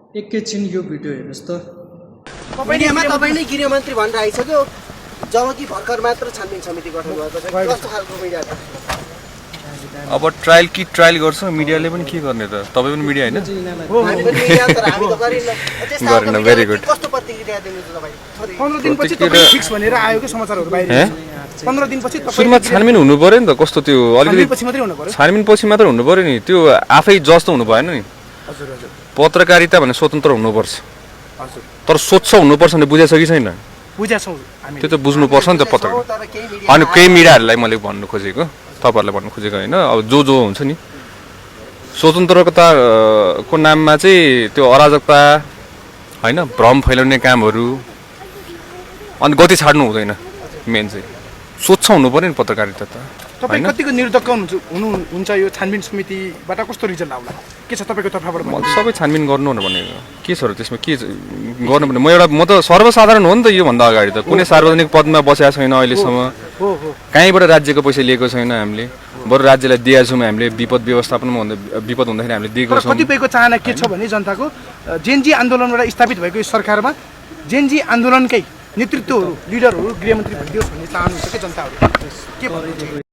एकैछिन यो भिडियो हेर्नुस् त। मिडियामा तपाईले गृहमन्त्री भनेर आइसक्यो जबकि भर्खर मात्र छानबिन समिति गठन भएको छ कस्तो खालको मिडिया त अब ट्रायल गर्छ मिडियाले पनि के गर्ने त तपाई पनि मिडिया हैन हामी पनि मिडिया तर हामी त गरिन्न त्यस्तो गर्न भेरी गुड कस्तो प्रतिक्रिया दिनु त तपाई 15 दिनपछि तपाई फिक्स भनेर आएको समाचारहरु बाहिर 15 दिनपछि तपाई सुरुमा छानबिन हुनु पर्यो नि त कस्तो त्यो अलिकति पछि मात्रै हुनु पर्यो छानबिन पछि मात्र हुनु पर्यो नि त्यो आफै जज त हुनु भएन नि हजुर हजुर पत्रकारिता भने स्वतन्त्र हुनुपर्छ हजुर तर स्वच्छ हुनुपर्छ भने बुझेछ कि छैन बुझ्छौ हामी त्यो त बुझ्नुपर्छ नि त पत्रकार अनि केही मिडियाहरुलाई मैले भन्नु खोजेको तपाईहरुलाई भन्नु खोजेको हैन अब जो हुन्छ नि स्वतन्त्रताको नाममा चाहिँ त्यो अराजकता हैन भ्रम फैलाउने कामहरु अनि गति छाड्नु हुँदैन मेन चाहिँ स्वच्छ हुनु पर्यो नि पत्रकारिता त तपाई कतिको निर्धक्क हुनुहुन्छ यो छानबिन समितिबाट कस्तो रिजल्ट आउला के छ तपाईको तर्फबाट म सबै छानबिन गर्नु भनेको के छ र त्यसमा के गर्नुपर्ने म त सर्वसाधारण हो नि त यो भन्दा अगाडि त कुनै सार्वजनिक पदमा बसेको छैन अहिलेसम्म हो हो कहीँबाट राज्यको पैसा लिएको छैन हामीले बरु राज्यलाई दिएका छौँ हामीले विपद व्यवस्थापनमा विपद हुँदाखेरि हामीले दिएको छौँ कतिपयको चाहना के छ भने जनताको जेनजी आन्दोलनबाट स्थापित भएको यो सरकारमा जेनजी आन्दोलनकै नेतृत्वहरू लिडरहरू गृहमन्त्री भइदियोस् भन्ने चाहनुहुन्छ के जनताहरू के भन्नुहुन्छ